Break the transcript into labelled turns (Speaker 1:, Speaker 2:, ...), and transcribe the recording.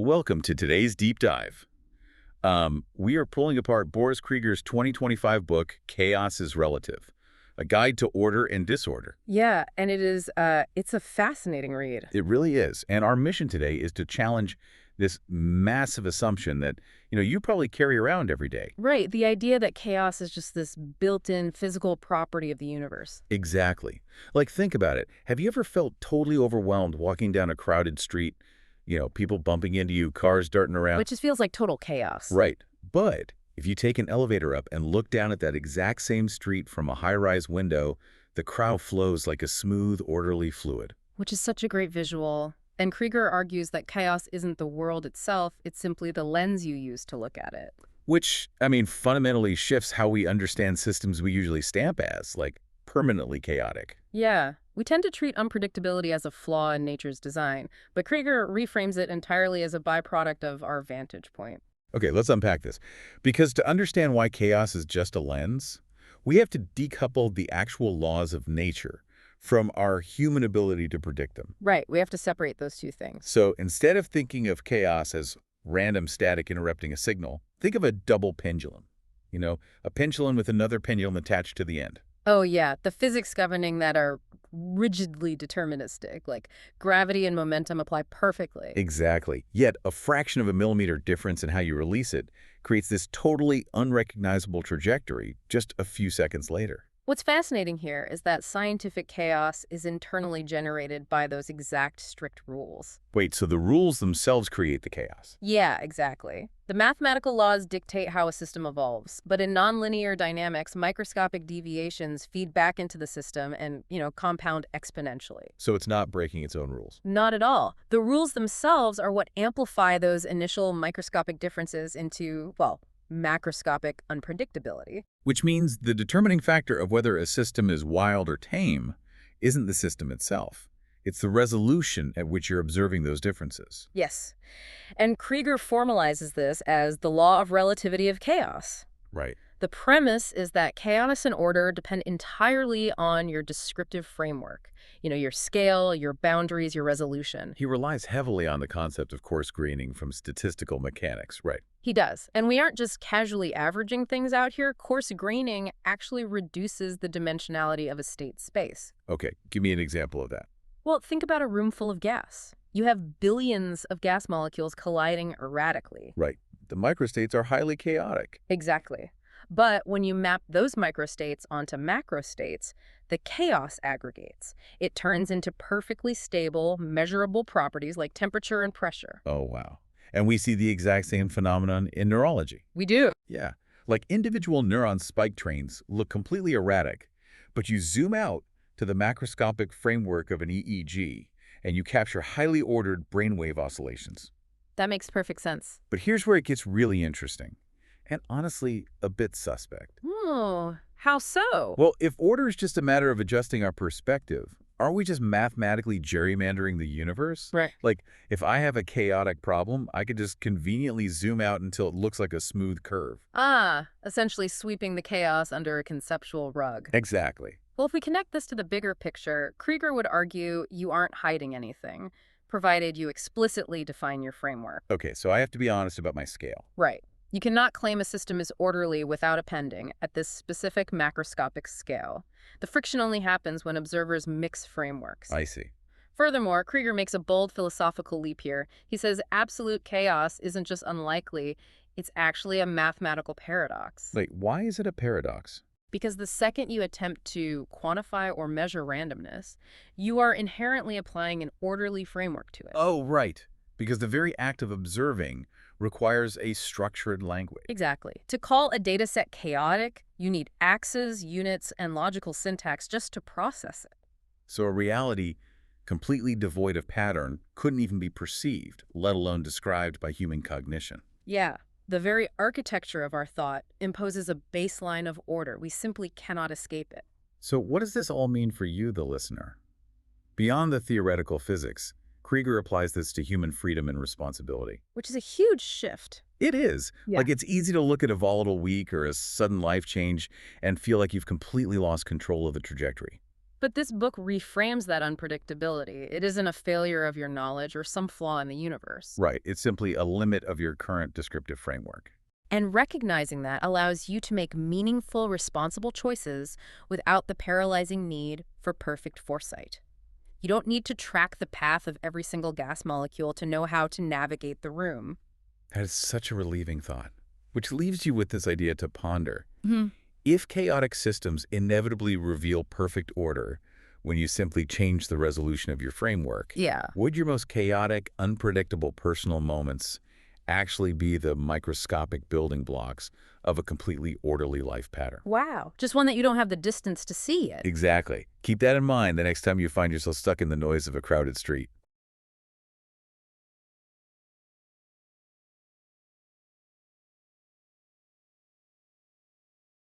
Speaker 1: Welcome to today's deep dive. We are pulling apart Boris Kriger's 2025 book, Chaos is Relative, a guide to order and disorder.
Speaker 2: Yeah, and it's a fascinating read.
Speaker 1: It really is. And our mission today is to challenge this massive assumption that, you probably carry around every day.
Speaker 2: Right, the idea that chaos is just this built-in physical property of the universe.
Speaker 1: Exactly. Like, think about it. Have you ever felt totally overwhelmed walking down a crowded street? People bumping into you, cars darting around.
Speaker 2: Which just feels like total chaos.
Speaker 1: Right. But if you take an elevator up and look down at that exact same street from a high-rise window, the crowd flows like a smooth, orderly fluid.
Speaker 2: Which is such a great visual. And Krieger argues that chaos isn't the world itself, it's simply the lens you use to look at it.
Speaker 1: Which, fundamentally shifts how we understand systems we usually stamp as, like, permanently chaotic.
Speaker 2: Yeah, we tend to treat unpredictability as a flaw in nature's design, but Krieger reframes it entirely as a byproduct of our vantage point.
Speaker 1: Okay, let's unpack this. Because to understand why chaos is just a lens, we have to decouple the actual laws of nature from our human ability to predict them.
Speaker 2: Right, we have to separate those two things.
Speaker 1: So instead of thinking of chaos as random static interrupting a signal, think of a double pendulum. A pendulum with another pendulum attached to the end.
Speaker 2: Oh yeah, the physics governing that are rigidly deterministic, like gravity and momentum apply perfectly.
Speaker 1: Exactly. Yet a fraction of a millimeter difference in how you release it creates this totally unrecognizable trajectory just a few seconds later.
Speaker 2: What's fascinating here is that scientific chaos is internally generated by those exact strict rules.
Speaker 1: Wait, so the rules themselves create the chaos?
Speaker 2: Yeah, exactly. The mathematical laws dictate how a system evolves, but in nonlinear dynamics, microscopic deviations feed back into the system and, compound exponentially.
Speaker 1: So it's not breaking its own rules?
Speaker 2: Not at all. The rules themselves are what amplify those initial microscopic differences into, well, macroscopic unpredictability.
Speaker 1: Which means the determining factor of whether a system is wild or tame isn't the system itself. It's the resolution at which you're observing those differences.
Speaker 2: Yes. And Krieger formalizes this as the law of relativity of chaos.
Speaker 1: Right.
Speaker 2: The premise is that chaos and order depend entirely on your descriptive framework. Your scale, your boundaries, your resolution.
Speaker 1: He relies heavily on the concept of coarse graining from statistical mechanics, right?
Speaker 2: He does. And we aren't just casually averaging things out here. Coarse graining actually reduces the dimensionality of a state space.
Speaker 1: Okay, give me an example of that.
Speaker 2: Well, think about a room full of gas. You have billions of gas molecules colliding erratically.
Speaker 1: Right. The microstates are highly chaotic.
Speaker 2: Exactly. But when you map those microstates onto macrostates, the chaos aggregates. It turns into perfectly stable, measurable properties like temperature and pressure.
Speaker 1: Oh, wow. And we see the exact same phenomenon in neurology.
Speaker 2: We do.
Speaker 1: Yeah. Like individual neuron spike trains look completely erratic, but you zoom out to the macroscopic framework of an EEG, and you capture highly ordered brainwave oscillations.
Speaker 2: That makes perfect sense.
Speaker 1: But here's where it gets really interesting, and honestly, a bit suspect.
Speaker 2: Oh, how so?
Speaker 1: Well, if order is just a matter of adjusting our perspective, aren't we just mathematically gerrymandering the universe?
Speaker 2: Right.
Speaker 1: Like, if I have a chaotic problem, I could just conveniently zoom out until it looks like a smooth curve.
Speaker 2: Essentially sweeping the chaos under a conceptual rug.
Speaker 1: Exactly.
Speaker 2: Well, if we connect this to the bigger picture, Krieger would argue you aren't hiding anything, provided you explicitly define your framework.
Speaker 1: Okay, so I have to be honest about my scale.
Speaker 2: Right. You cannot claim a system is orderly without appending at this specific macroscopic scale. The friction only happens when observers mix frameworks.
Speaker 1: I see.
Speaker 2: Furthermore, Krieger makes a bold philosophical leap here. He says absolute chaos isn't just unlikely, it's actually a mathematical paradox.
Speaker 1: Wait, why is it a paradox?
Speaker 2: Because the second you attempt to quantify or measure randomness, you are inherently applying an orderly framework to it.
Speaker 1: Oh, right. Because the very act of observing requires a structured language.
Speaker 2: Exactly. To call a dataset chaotic, you need axes, units, and logical syntax just to process it.
Speaker 1: So a reality completely devoid of pattern couldn't even be perceived, let alone described by human cognition.
Speaker 2: Yeah. The very architecture of our thought imposes a baseline of order. We simply cannot escape it.
Speaker 1: So what does this all mean for you, the listener? Beyond the theoretical physics, Krieger applies this to human freedom and responsibility.
Speaker 2: Which is a huge shift.
Speaker 1: It is.
Speaker 2: Yeah.
Speaker 1: Like, it's easy to look at a volatile week or a sudden life change and feel like you've completely lost control of the trajectory.
Speaker 2: But this book reframes that unpredictability. It isn't a failure of your knowledge or some flaw in the universe.
Speaker 1: Right, it's simply a limit of your current descriptive framework.
Speaker 2: And recognizing that allows you to make meaningful, responsible choices without the paralyzing need for perfect foresight. You don't need to track the path of every single gas molecule to know how to navigate the room.
Speaker 1: That is such a relieving thought, which leaves you with this idea to ponder.
Speaker 2: Hmm.
Speaker 1: If chaotic systems inevitably reveal perfect order when you simply change the resolution of your framework,
Speaker 2: Yeah.
Speaker 1: would your most chaotic, unpredictable personal moments actually be the microscopic building blocks of a completely orderly life pattern?
Speaker 2: Wow. Just one that you don't have the distance to see yet.
Speaker 1: Exactly. Keep that in mind the next time you find yourself stuck in the noise of a crowded street.